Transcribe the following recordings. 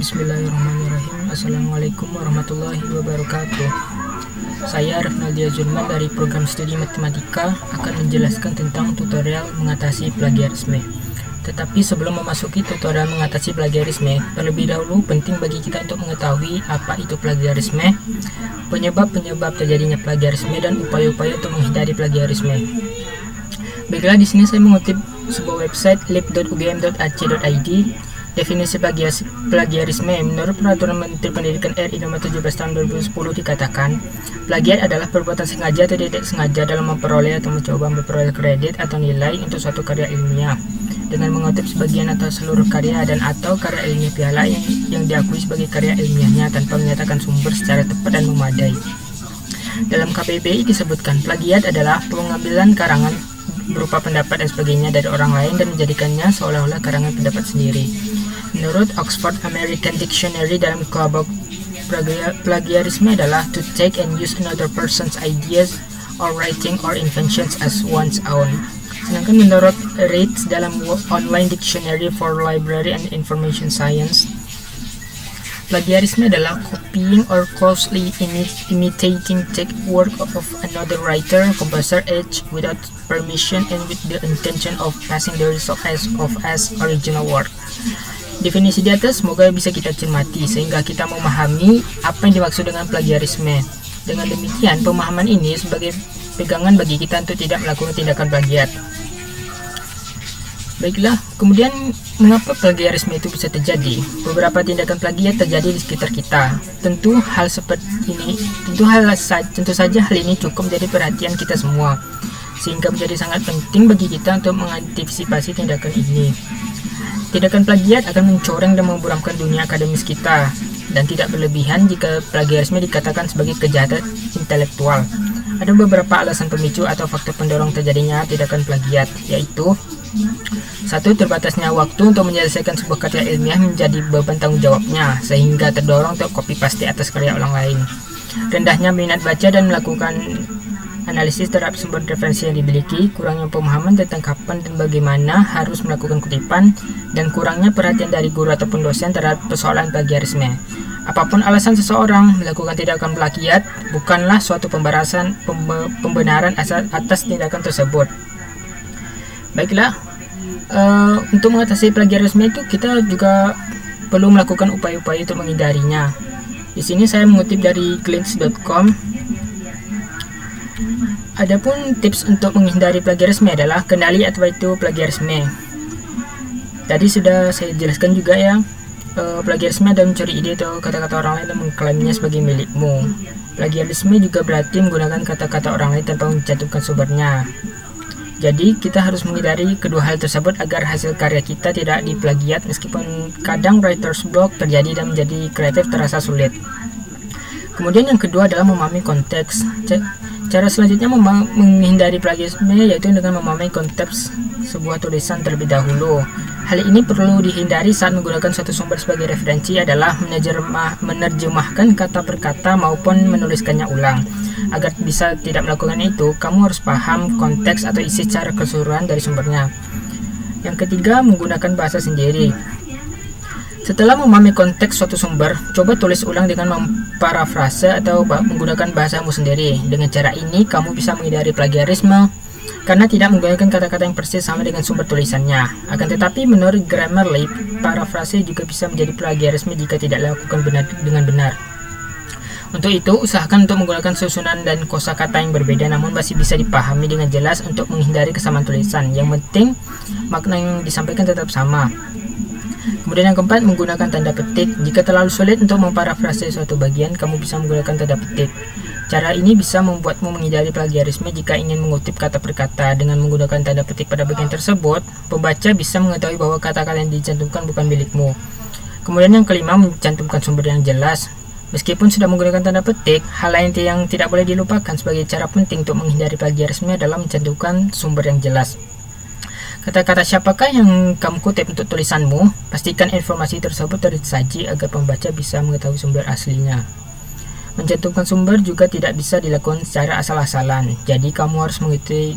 Bismillahirrahmanirrahim. Assalamualaikum warahmatullahi wabarakatuh. Saya Rafnaldia Zulman dari program studi matematika akan menjelaskan tentang tutorial mengatasi plagiarisme. Tetapi sebelum memasuki tutorial mengatasi plagiarisme, terlebih dahulu penting bagi kita untuk mengetahui apa itu plagiarisme, penyebab-penyebab terjadinya plagiarisme, dan upaya-upaya untuk menghindari plagiarisme. Baiklah, di sini saya mengutip sebuah website lib.ugm.ac.id. Definisi plagiarisme menurut Peraturan Menteri Pendidikan RI Nomor 17 Tahun 2010 dikatakan, plagiat adalah perbuatan sengaja atau tidak sengaja dalam memperoleh atau mencoba memperoleh kredit atau nilai untuk suatu karya ilmiah dengan mengutip sebagian atau seluruh karya dan atau karya ilmiah pihak lain yang diakui sebagai karya ilmiahnya tanpa menyatakan sumber secara tepat dan memadai. Dalam KBBI disebutkan, plagiat adalah pengambilan karangan berupa pendapat dan sebagainya dari orang lain dan menjadikannya seolah-olah karangan pendapat sendiri. Menurut Oxford American Dictionary, dalam kelompok plagiarisme adalah to take and use another person's ideas or writing or inventions as one's own. Sedangkan menurut Reitz dalam Online Dictionary for Library and Information Science, plagiarisme adalah copying or closely imitating text work of another writer, composer, without permission and with the intention of passing the result as original work. Definisi di atas semoga bisa kita cermati sehingga kita memahami apa yang dimaksud dengan plagiarisme. Dengan demikian, pemahaman ini sebagai pegangan bagi kita untuk tidak melakukan tindakan plagiat. Baiklah, kemudian mengapa plagiarisme itu bisa terjadi? Beberapa tindakan plagiat terjadi di sekitar kita. Tentu saja hal ini cukup menjadi perhatian kita semua, sehingga menjadi sangat penting bagi kita untuk mengantisipasi tindakan ini. Tindakan plagiat akan mencoreng dan memburamkan dunia akademis kita, dan tidak berlebihan jika plagiarisme dikatakan sebagai kejahatan intelektual. Ada beberapa alasan pemicu atau faktor pendorong terjadinya tindakan plagiat, yaitu 1. Terbatasnya waktu untuk menyelesaikan sebuah karya ilmiah menjadi beban tanggung jawabnya, sehingga terdorong untuk copy paste atas karya orang lain. Rendahnya minat baca dan melakukan analisis terhadap sumber referensi yang dimiliki, kurangnya pemahaman tentang kapan dan bagaimana harus melakukan kutipan, dan kurangnya perhatian dari guru ataupun dosen terhadap persoalan plagiarisme. Apapun alasan seseorang melakukan tindakan plagiat, bukanlah suatu pembenaran atas tindakan tersebut. Baiklah, untuk mengatasi plagiarisme itu kita juga perlu melakukan upaya-upaya untuk menghindarinya. Di sini saya mengutip dari clinks.com. Adapun tips untuk menghindari plagiarisme adalah kenali apa itu plagiarisme. Tadi sudah saya jelaskan juga ya, plagiarisme adalah mencuri ide atau kata-kata orang lain dan mengklaimnya sebagai milikmu. Plagiarisme juga berarti menggunakan kata-kata orang lain tanpa mencantumkan sumbernya. Jadi kita harus menghindari kedua hal tersebut agar hasil karya kita tidak diplagiat, meskipun kadang writer's block terjadi dan menjadi kreatif terasa sulit. Kemudian yang kedua adalah memahami konteks. Cara selanjutnya menghindari plagiarisme yaitu dengan memahami konteks sebuah tulisan terlebih dahulu. Hal ini perlu dihindari saat menggunakan suatu sumber sebagai referensi adalah menerjemahkan kata per kata maupun menuliskannya ulang. Agar bisa tidak melakukan itu, kamu harus paham konteks atau isi secara keseluruhan dari sumbernya. Yang ketiga, menggunakan bahasa sendiri. Setelah memahami konteks suatu sumber, coba tulis ulang dengan memparafrase atau menggunakan bahasamu sendiri. Dengan cara ini, kamu bisa menghindari plagiarisme karena tidak menggunakan kata-kata yang persis sama dengan sumber tulisannya. Akan tetapi, menurut Grammarly, parafrase juga bisa menjadi plagiarisme jika tidak dilakukan dengan benar. Untuk itu, usahakan untuk menggunakan susunan dan kosakata yang berbeda namun masih bisa dipahami dengan jelas untuk menghindari kesamaan tulisan. Yang penting, makna yang disampaikan tetap sama. Kemudian yang keempat, menggunakan tanda petik. Jika terlalu sulit untuk memparafrase suatu bagian, kamu bisa menggunakan tanda petik. Cara ini bisa membuatmu menghindari plagiarisme jika ingin mengutip kata per kata. Dengan menggunakan tanda petik pada bagian tersebut, pembaca bisa mengetahui bahwa kata-kata yang dicantumkan bukan milikmu. Kemudian yang kelima, mencantumkan sumber yang jelas. Meskipun sudah menggunakan tanda petik, hal lain yang tidak boleh dilupakan sebagai cara penting untuk menghindari plagiarisme adalah mencantumkan sumber yang jelas. Kata-kata siapakah yang kamu kutip untuk tulisanmu? Pastikan informasi tersebut tersaji agar pembaca bisa mengetahui sumber aslinya. Mencantumkan sumber juga tidak bisa dilakukan secara asal-asalan, jadi kamu harus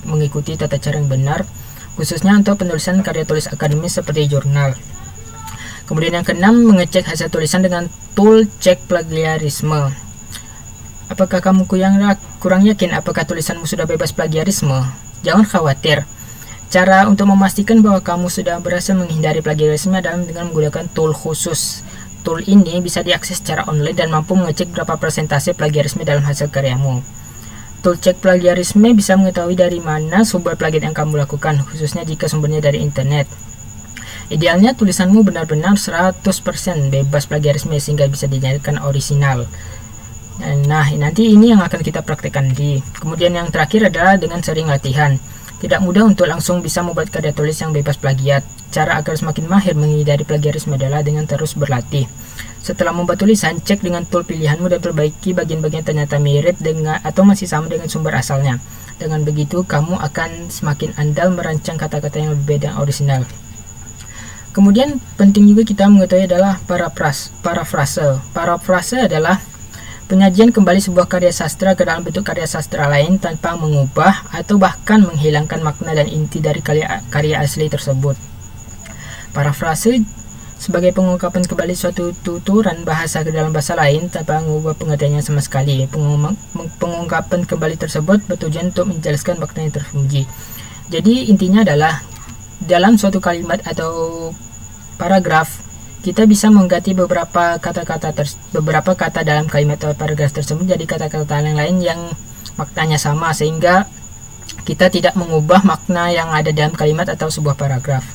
mengikuti tata cara yang benar, khususnya untuk penulisan karya tulis akademis seperti jurnal. Kemudian yang keenam, mengecek hasil tulisan dengan tool cek plagiarisme. Apakah kamu kurang yakin apakah tulisanmu sudah bebas plagiarisme? Jangan khawatir. Cara untuk memastikan bahwa kamu sudah berhasil menghindari plagiarisme adalah dengan menggunakan tool khusus. Tool ini bisa diakses secara online dan mampu mengecek berapa persentase plagiarisme dalam hasil karyamu. Tool cek plagiarisme bisa mengetahui dari mana sumber plagiat yang kamu lakukan, khususnya jika sumbernya dari internet. Idealnya tulisanmu benar-benar 100% bebas plagiarisme sehingga bisa dinyatakan orisinal. Nah, nanti ini yang akan kita praktekkan nanti. Kemudian yang terakhir adalah dengan sering latihan. Tidak mudah untuk langsung bisa membuat karya tulis yang bebas plagiat. Cara agar semakin mahir menghindari plagiarisme adalah dengan terus berlatih. Setelah membuat tulisan, cek dengan tool pilihanmu dan perbaiki bagian-bagian ternyata mirip dengan atau masih sama dengan sumber asalnya. Dengan begitu, kamu akan semakin andal merancang kata-kata yang lebih beda orisinal. Kemudian penting juga kita mengetahui adalah parafrase. Parafrase adalah penyajian kembali sebuah karya sastra ke dalam bentuk karya sastra lain tanpa mengubah atau bahkan menghilangkan makna dan inti dari karya asli tersebut. Parafrase sebagai pengungkapan kembali suatu tuturan bahasa ke dalam bahasa lain tanpa mengubah pengertiannya sama sekali. Pengungkapan kembali tersebut bertujuan untuk menjelaskan makna yang tersembunyi. Jadi intinya adalah dalam suatu kalimat atau paragraf kita bisa mengganti beberapa kata dalam kalimat atau paragraf tersebut jadi kata-kata yang lain yang maknanya sama, sehingga kita tidak mengubah makna yang ada dalam kalimat atau sebuah paragraf.